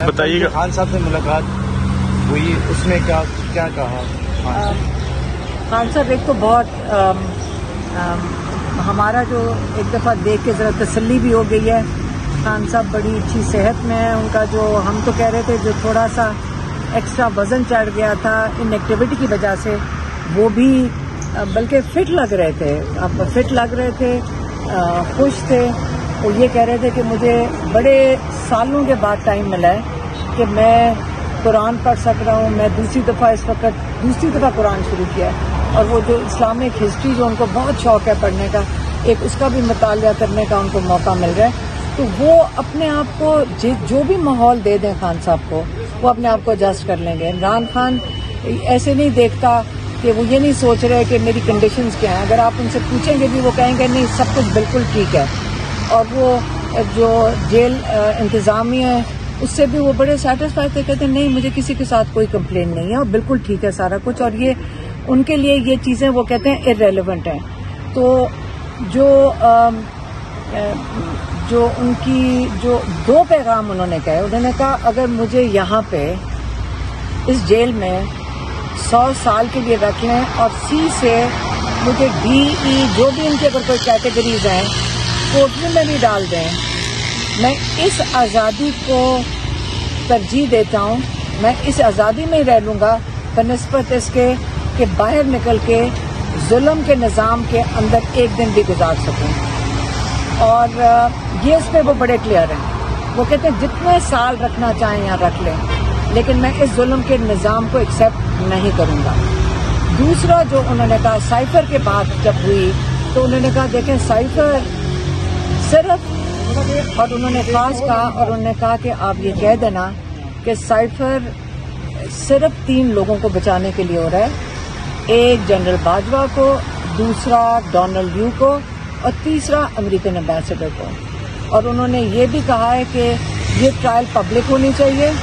बताइएगा। खान साहब से मुलाकात हुई, उसमें क्या क्या कहा खान साहब? एक तो बहुत हमारा जो एक दफ़ा देख के ज़रा तसल्ली भी हो गई है। खान साहब बड़ी अच्छी सेहत में है। उनका जो हम तो कह रहे थे जो थोड़ा सा एक्स्ट्रा वज़न चढ़ गया था इन एक्टिविटी की वजह से, वो भी बल्कि फिट लग रहे थे। अब फिट लग रहे थे, खुश थे और ये कह रहे थे कि मुझे बड़े सालों के बाद टाइम मिला है कि मैं कुरान पढ़ सक रहा हूँ। मैं दूसरी दफ़ा कुरान शुरू किया है और वो जो इस्लामिक हिस्ट्री जो उनको बहुत शौक है पढ़ने का, एक उसका भी मुतालिया करने का उनको मौका मिल रहा है। तो वो अपने आप को जो भी माहौल दे दें खान साहब को, वो अपने आप को एडजस्ट कर लेंगे। इमरान खान ऐसे नहीं देखता कि वो ये नहीं सोच रहे कि मेरी कंडीशंस क्या हैं। अगर आप उनसे पूछेंगे भी वो कहेंगे नहीं, सब कुछ बिल्कुल ठीक है। और वो जो जेल इंतज़ामिया है उससे भी वो बड़े सेटिस्फाइड थे, कहते नहीं मुझे किसी के साथ कोई कंप्लेन नहीं है और बिल्कुल ठीक है सारा कुछ। और ये उनके लिए ये चीज़ें वो कहते हैं इररेलेवेंट हैं। तो जो उनकी जो दो पैगाम उन्होंने कहे, उन्होंने कहा अगर मुझे यहाँ पे इस जेल में 100 साल के लिए रख लें और सी से मुझे DE जो भी इनके अगर कोई कैटेगरीज हैं टोटल में भी डाल दें, मैं इस आज़ादी को तरजीह देता हूँ। मैं इस आज़ादी में ही रह लूँगा बनिस्बत इसके कि बाहर निकल के जुल्म के निज़ाम के अंदर एक दिन भी गुजार सकूँ। और ये इसमें वो बड़े क्लियर हैं। वो कहते हैं जितने साल रखना चाहें यहाँ रख लें, लेकिन मैं इस जुल्म के निज़ाम को एक्सेप्ट नहीं करूँगा। दूसरा जो उन्होंने कहा साइफर के बाद जब हुई तो उन्होंने कहा देखें साइफर सिर्फ, और उन्होंने खास कहा और उन्होंने कहा कि आप ये कह देना कि साइफर सिर्फ 3 लोगों को बचाने के लिए हो रहा है, एक जनरल बाजवा को, दूसरा डोनाल्ड यू को और तीसरा अमेरिकन एम्बेसडर को। और उन्होंने ये भी कहा है कि ये ट्रायल पब्लिक होनी चाहिए,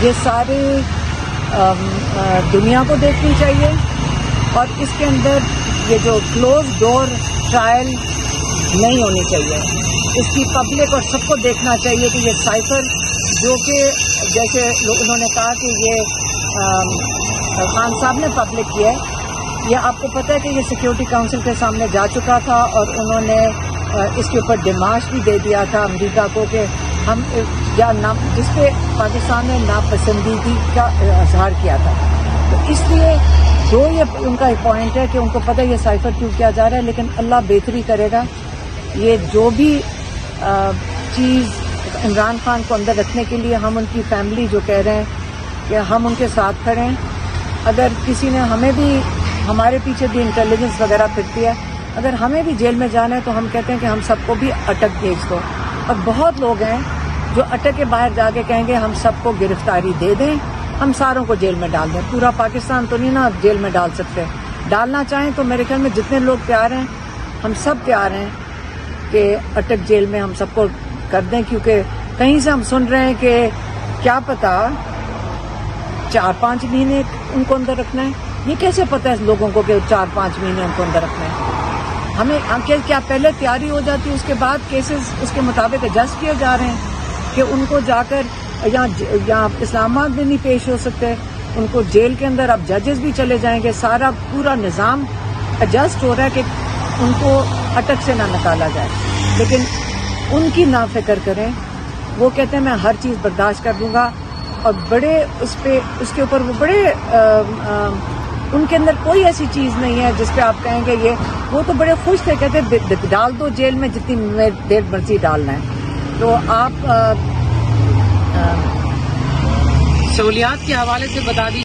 ये सारी दुनिया को देखनी चाहिए और इसके अंदर ये जो क्लोज डोर ट्रायल नहीं होनी चाहिए। इसकी पब्लिक और सबको देखना चाहिए कि ये साइफर जो कि जैसे उन्होंने कहा कि ये खान साहब ने पब्लिक किया है, ये आपको पता है कि ये सिक्योरिटी काउंसिल के सामने जा चुका था और उन्होंने इसके ऊपर डिमांड भी दे दिया था अमेरिका को कि हम या ना, जिसपे पाकिस्तान ने नापसंदीदी का इजहार किया था। तो इसलिए जो ये उनका पॉइंट है कि उनको पता है ये साइफर क्यों किया जा रहा है, लेकिन अल्लाह बेहतरी करेगा। ये जो भी चीज़ इमरान खान को अंदर रखने के लिए हम उनकी फैमिली जो कह रहे हैं कि हम उनके साथ खड़े हैं। अगर किसी ने हमें भी, हमारे पीछे भी इंटेलिजेंस वगैरह फिरती है, अगर हमें भी जेल में जाना है तो हम कहते हैं कि हम सबको भी अटक भेज दो। और बहुत लोग हैं जो अटक के बाहर जाके कहेंगे हम सबको गिरफ्तारी दे दें, हम सारों को जेल में डाल दें। पूरा पाकिस्तान तो नहीं ना जेल में डाल सकते। डालना चाहें तो मेरे ख्याल में जितने लोग तैयार हैं, हम सब तैयार हैं कि अटक जेल में हम सबको कर दें, क्योंकि कहीं से हम सुन रहे हैं कि क्या पता 4-5 महीने उनको अंदर रखना है। ये कैसे पता है लोगों को कि 4-5 महीने उनको अंदर रखना है? हमें क्या पहले तैयारी हो जाती है, उसके बाद केसेस उसके मुताबिक एडजस्ट किए जा रहे हैं कि उनको जाकर यहाँ इस्लामाबाद में नहीं पेश हो सकते, उनको जेल के अंदर अब जजेस भी चले जाएंगे। सारा पूरा निज़ाम एडजस्ट हो रहा है कि उनको अटक से ना निकाला जाए। लेकिन उनकी ना फिक्र करें, वो कहते हैं मैं हर चीज़ बर्दाश्त कर दूंगा। और बड़े उसके ऊपर वो बड़े उनके अंदर कोई ऐसी चीज़ नहीं है जिसपे आप कहेंगे ये, वो तो बड़े खुश थे, कहते डाल दो जेल में जितनी देर मर्जी डालना है। तो आप सहूलियात के हवाले से बता दीजिए।